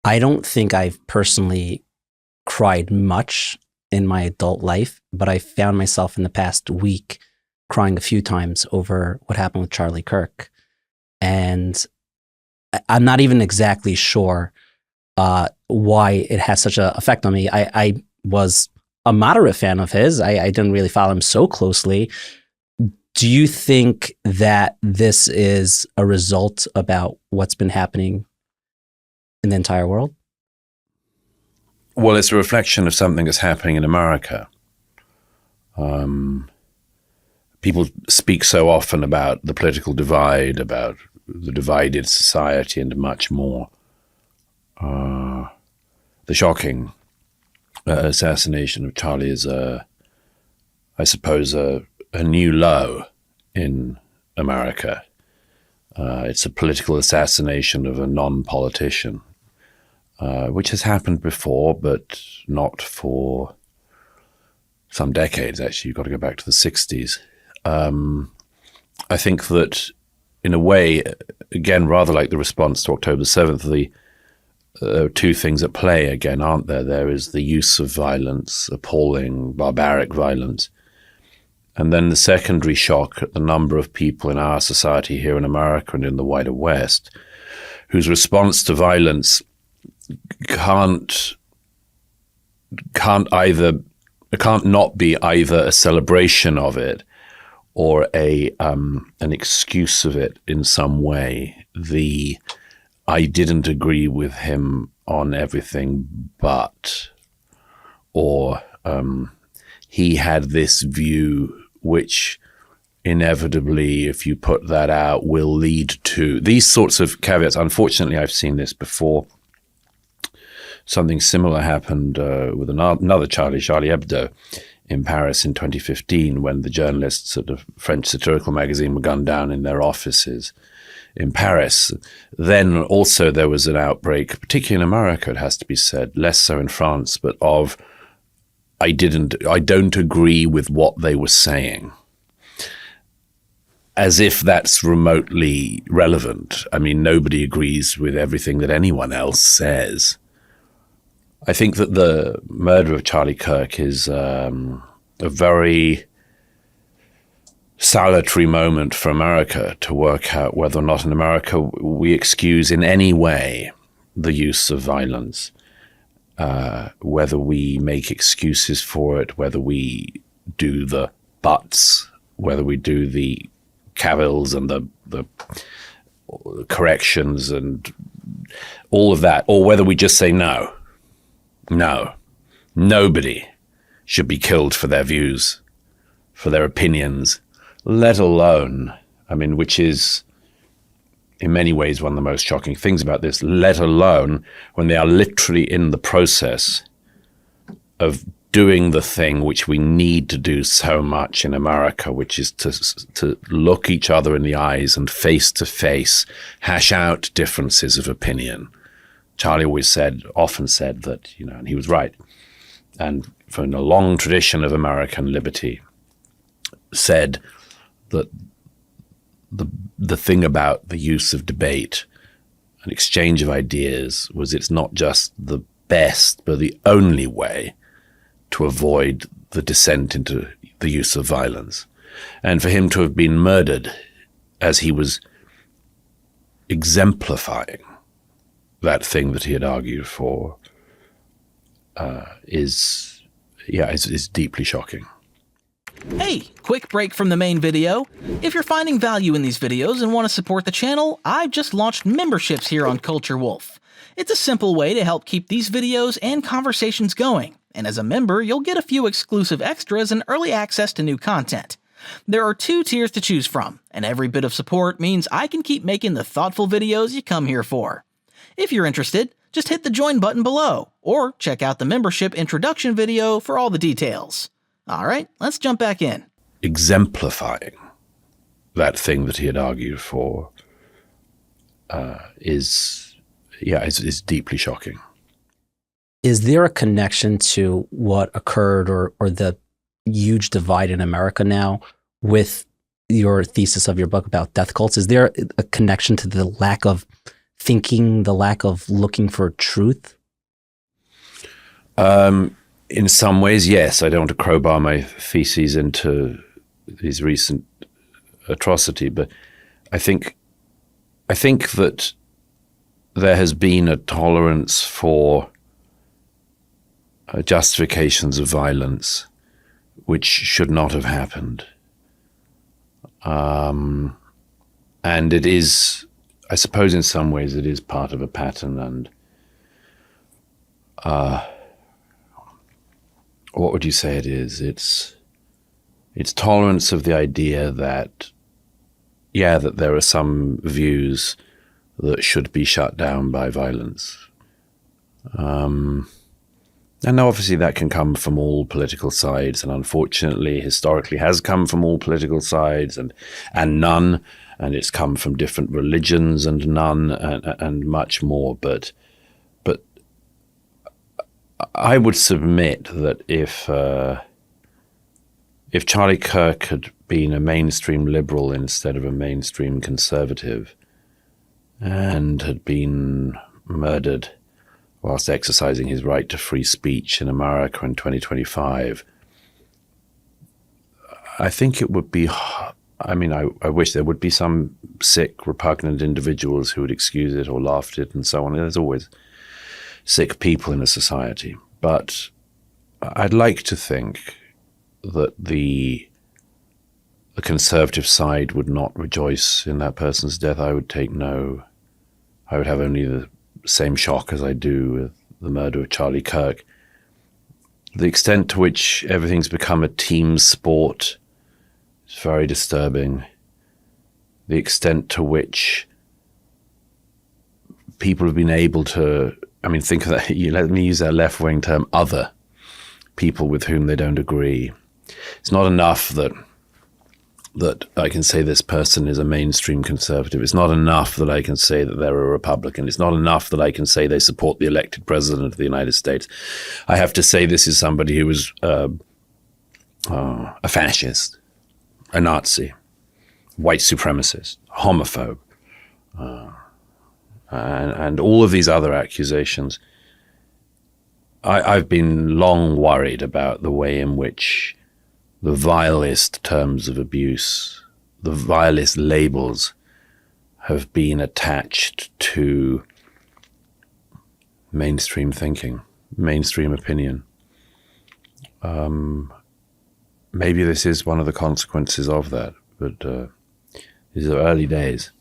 I don't think I've personally cried much in my adult life, but I found myself in the past week crying a few times over what happened with Charlie Kirk. And I'm not even exactly sure why it has such an effect on me. I was a moderate fan of his. I didn't really follow him so closely. Do you think that this is a result about what's been happening in the entire world? Well, it's a reflection of something that's happening in America. People speak so often about the political divide, about the divided society, and much more. The shocking assassination of Charlie is, I suppose, a new low in America. It's a political assassination of a non-politician, which has happened before, but not for some decades, actually. You've got to go back to the 60s. I think that, in a way, again, rather like the response to October 7th, there are two things at play again, aren't there? There is the use of violence, appalling, barbaric violence. And then the secondary shock at the number of people in our society here in America and in the wider West whose response to violence can't not be either a celebration of it or an excuse of it in some way. I didn't agree with him on everything, or he had this view which inevitably, if you put that out, will lead to these sorts of caveats. Unfortunately, I've seen this before. Something similar happened with another Charlie Hebdo in Paris in 2015, when the journalists at a French satirical magazine were gunned down in their offices in Paris. Then also there was an outbreak, particularly in America, it has to be said, less so in France, but of I don't agree with what they were saying. As if that's remotely relevant. I mean, nobody agrees with everything that anyone else says. I think that the murder of Charlie Kirk is a very salutary moment for America to work out whether or not in America we excuse in any way the use of violence, whether we make excuses for it, whether we do the buts, whether we do the cavils and the corrections and all of that, or whether we just say no. No, nobody should be killed for their views, for their opinions, let alone, which is in many ways one of the most shocking things about this, let alone when they are literally in the process of doing the thing which we need to do so much in America, which is to look each other in the eyes and face to face, hash out differences of opinion. Charlie often said that, and he was right, and from a long tradition of American liberty, said that the thing about the use of debate and exchange of ideas was it's not just the best, but the only way to avoid the descent into the use of violence. And for him to have been murdered as he was exemplifying that thing that he had argued for is deeply shocking. Hey, quick break from the main video. If you're finding value in these videos and want to support the channel, I've just launched memberships here on Culture Wolf. It's a simple way to help keep these videos and conversations going, and as a member, you'll get a few exclusive extras and early access to new content. There are 2 tiers to choose from, and every bit of support means I can keep making the thoughtful videos you come here for. If you're interested, just hit the join button below, or check out the membership introduction video for all the details. Alright, let's jump back in. Exemplifying that thing that he had argued for is deeply shocking. Is there a connection to what occurred or the huge divide in America now with your thesis of your book about death cults? Is there a connection to the lack of thinking, the lack of looking for truth? In some ways, yes. I don't want to crowbar my theses into these recent atrocity, but I think that there has been a tolerance for justifications of violence which should not have happened. And it is, I suppose in some ways it is part of a pattern, and what would you say it is? It's tolerance of the idea that, that there are some views that should be shut down by violence. And obviously that can come from all political sides, and unfortunately historically has come from all political sides and none, and it's come from different religions and none, and much more. But I would submit that if Charlie Kirk had been a mainstream liberal instead of a mainstream conservative, and had been murdered whilst exercising his right to free speech in America in 2025, I think it would be, I wish there would be some sick, repugnant individuals who would excuse it or laugh at it and so on. There's always sick people in a society. But I'd like to think that the conservative side would not rejoice in that person's death. I would have only the same shock as I do with the murder of Charlie Kirk. The extent to which everything's become a team sport is very disturbing. The extent to which people have been able to, think of that, let me use that left-wing term, other people with whom they don't agree. It's not enough that I can say this person is a mainstream conservative. It's not enough that I can say that they're a Republican. It's not enough that I can say they support the elected president of the United States. I have to say this is somebody who was a fascist, a Nazi, white supremacist, homophobe, and all of these other accusations. I've been long worried about the way in which the vilest terms of abuse, the vilest labels have been attached to mainstream thinking, mainstream opinion. Maybe this is one of the consequences of that, but these are early days.